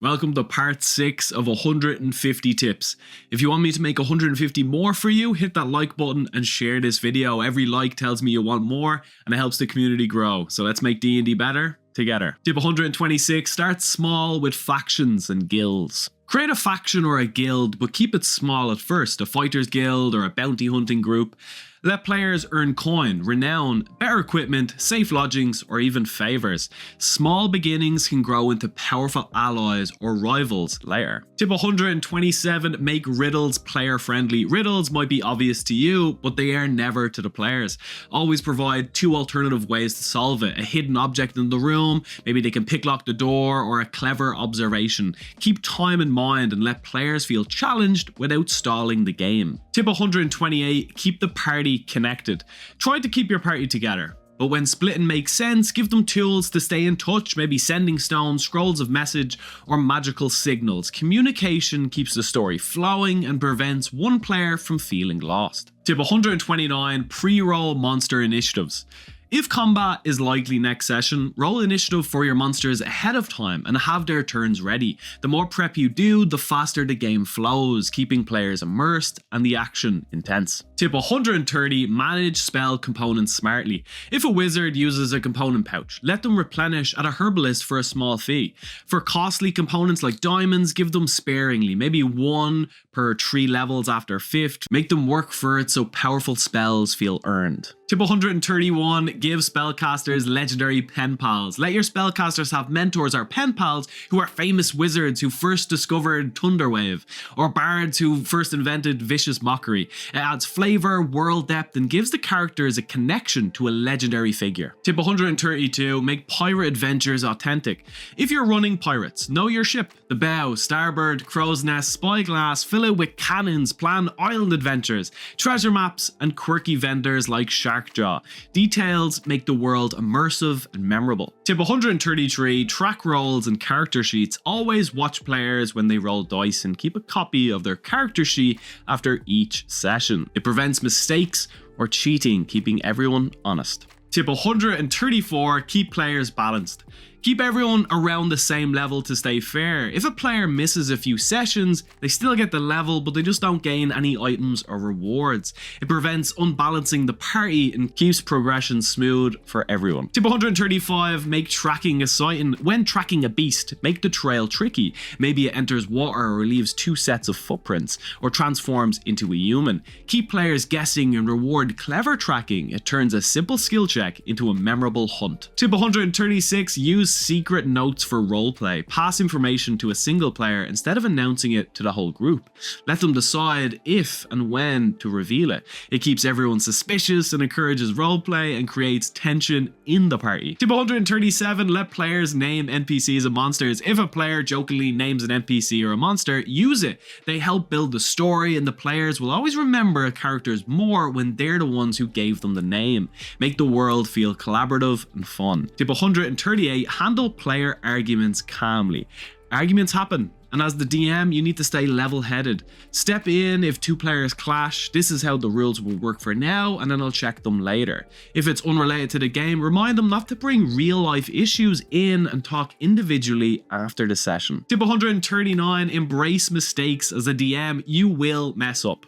Welcome to part 6 of 150 tips. If you want me to make 150 more for you, hit that like button and share this video. Every like tells me you want more and it helps the community grow. So let's make D&D better together. Tip 126, start small with factions and guilds. Create a faction or a guild, but keep it small at first, a fighter's guild or a bounty hunting group. Let players earn coin, renown, better equipment, safe lodgings, or even favors. Small beginnings can grow into powerful allies or rivals later. Tip 127, make riddles player friendly. Riddles might be obvious to you, but they are never to the players. Always provide 2 alternative ways to solve it. A hidden object in the room, maybe they can picklock the door, or a clever observation. Keep time in mind and let players feel challenged without stalling the game. Tip 128, keep the party connected. Try to keep your party together, but when splitting makes sense, give them tools to stay in touch, maybe sending stones, scrolls of message, or magical signals. Communication keeps the story flowing and prevents one player from feeling lost. Tip 129, pre-roll monster initiatives. If combat is likely next session, roll initiative for your monsters ahead of time and have their turns ready. The more prep you do, the faster the game flows, keeping players immersed and the action intense. Tip 130, manage spell components smartly. If a wizard uses a component pouch, let them replenish at a herbalist for a small fee. For costly components like diamonds, give them sparingly, maybe 1 per 3 levels after 5th. Make them work for it so powerful spells feel earned. Tip 131, give spellcasters legendary pen pals. Let your spellcasters have mentors or pen pals who are famous wizards who first discovered Thunderwave, or bards who first invented Vicious Mockery. It adds flavor, world depth, and gives the characters a connection to a legendary figure. Tip 132, make pirate adventures authentic. If you're running pirates, know your ship, the bow, starboard, crow's nest, spyglass, fill it with cannons, plan island adventures, treasure maps, and quirky vendors like Sharkjaw. Details make the world immersive and memorable. Tip 133, track rolls and character sheets. Always watch players when they roll dice and keep a copy of their character sheet after each session. It prevents mistakes or cheating, keeping everyone honest. Tip 134, keep players balanced. Keep everyone around the same level to stay fair. If a player misses a few sessions, they still get the level, but they just don't gain any items or rewards. It prevents unbalancing the party and keeps progression smooth for everyone. Tip 135, make tracking exciting. When tracking a beast, make the trail tricky. Maybe it enters water or leaves 2 sets of footprints, or transforms into a human. Keep players guessing and reward clever tracking. It turns a simple skill check into a memorable hunt. Tip 136, use secret notes for roleplay. Pass information to a single player instead of announcing it to the whole group. Let them decide if and when to reveal it. It keeps everyone suspicious and encourages roleplay and creates tension in the party. Tip 137, let players name NPCs and monsters. If a player jokingly names an NPC or a monster, use it. They help build the story, and the players will always remember characters more when they're the ones who gave them the name. Make the world feel collaborative and fun. Tip 138, handle player arguments calmly. Arguments happen, and as the DM, you need to stay level-headed. Step in if 2 players clash. This is how the rules will work for now, and then I'll check them later. If it's unrelated to the game, remind them not to bring real-life issues in and talk individually after the session. Tip 139, embrace mistakes. As a DM, you will mess up.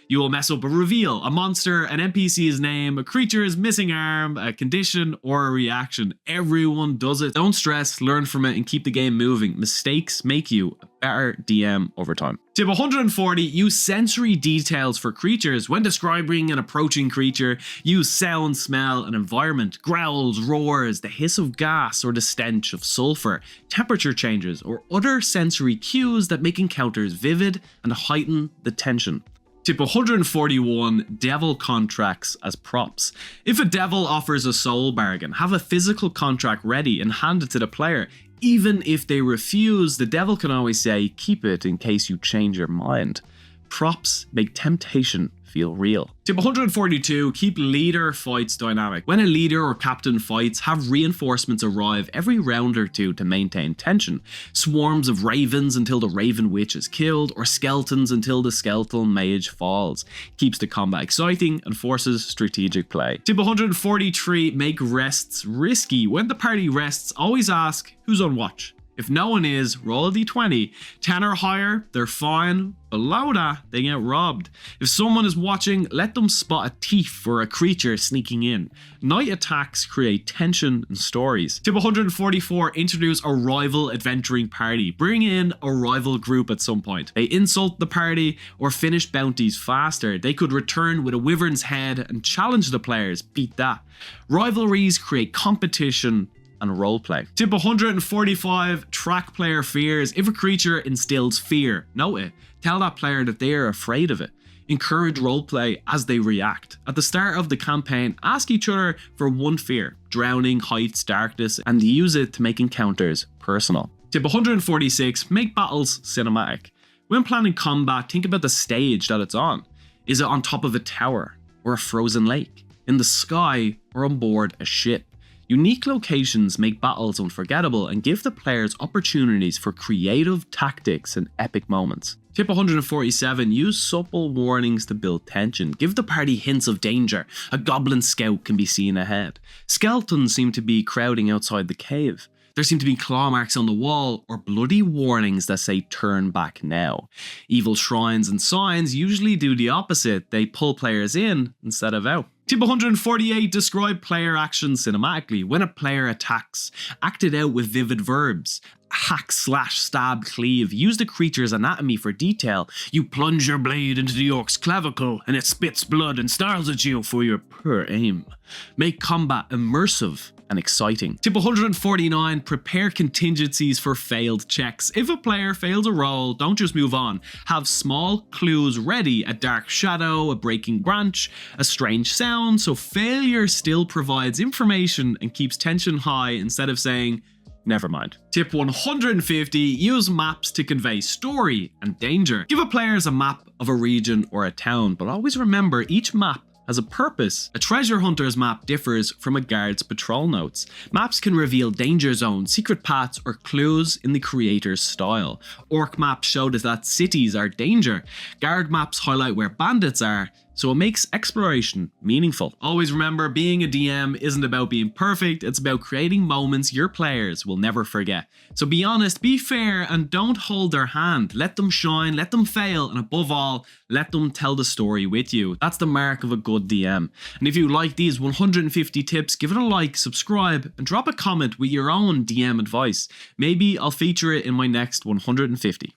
You will mess up a reveal, a monster, an NPC's name, a creature's missing arm, a condition, or a reaction. Everyone does it. Don't stress, learn from it, and keep the game moving. Mistakes make you a better DM over time. Tip 140, use sensory details for creatures. When describing an approaching creature, use sound, smell, and environment. Growls, roars, the hiss of gas, or the stench of sulfur, temperature changes, or other sensory cues that make encounters vivid and heighten the tension. Tip 141, devil contracts as props. If a devil offers a soul bargain, have a physical contract ready and hand it to the player. Even if they refuse, the devil can always say, keep it in case you change your mind. Props make temptation feel real. Tip 142, keep leader fights dynamic. When a leader or captain fights, have reinforcements arrive every round or 2 to maintain tension. Swarms of ravens until the raven witch is killed, or skeletons until the skeletal mage falls. Keeps the combat exciting and forces strategic play. Tip 143, make rests risky. When the party rests, always ask who's on watch. If no one is, roll a d20. 10 or higher, they're fine. Below that, they get robbed. If someone is watching, let them spot a thief or a creature sneaking in. Night attacks create tension and stories. Tip 144, introduce a rival adventuring party. Bring in a rival group at some point. They insult the party or finish bounties faster. They could return with a wyvern's head and challenge the players. Beat that. Rivalries create competition and roleplay. Tip 145, track player fears. If a creature instills fear, note it. Tell that player that they are afraid of it. Encourage roleplay as they react. At the start of the campaign, ask each other for one fear, drowning, heights, darkness, and use it to make encounters personal. Tip 146, make battles cinematic. When planning combat, think about the stage that it's on. Is it on top of a tower or a frozen lake? In the sky or on board a ship? Unique locations make battles unforgettable and give the players opportunities for creative tactics and epic moments. Tip 147, use subtle warnings to build tension. Give the party hints of danger. A goblin scout can be seen ahead. Skeletons seem to be crowding outside the cave. There seem to be claw marks on the wall or bloody warnings that say turn back now. Evil shrines and signs usually do the opposite. They pull players in instead of out. Tip 148, describe player actions cinematically. When a player attacks, act it out with vivid verbs. Hack, slash, stab, cleave. Use the creature's anatomy for detail. You plunge your blade into the orc's clavicle and it spits blood and snarls at you for your poor aim. Make combat immersive and exciting. Tip 149, prepare contingencies for failed checks. If a player fails a roll, don't just move on. Have small clues ready, a dark shadow, a breaking branch, a strange sound, so failure still provides information and keeps tension high instead of saying, never mind. Tip 150, use maps to convey story and danger. Give a players a map of a region or a town, but always remember each map has a purpose. A treasure hunter's map differs from a guard's patrol notes. Maps can reveal danger zones, secret paths, or clues in the creator's style. Orc maps show that cities are danger. Guard maps highlight where bandits are, so it makes exploration meaningful. Always remember, being a DM isn't about being perfect, it's about creating moments your players will never forget. So be honest, be fair, and don't hold their hand. Let them shine, let them fail, and above all, let them tell the story with you. That's the mark of a good DM. And if you like these 150 tips, give it a like, subscribe, and drop a comment with your own DM advice. Maybe I'll feature it in my next 150.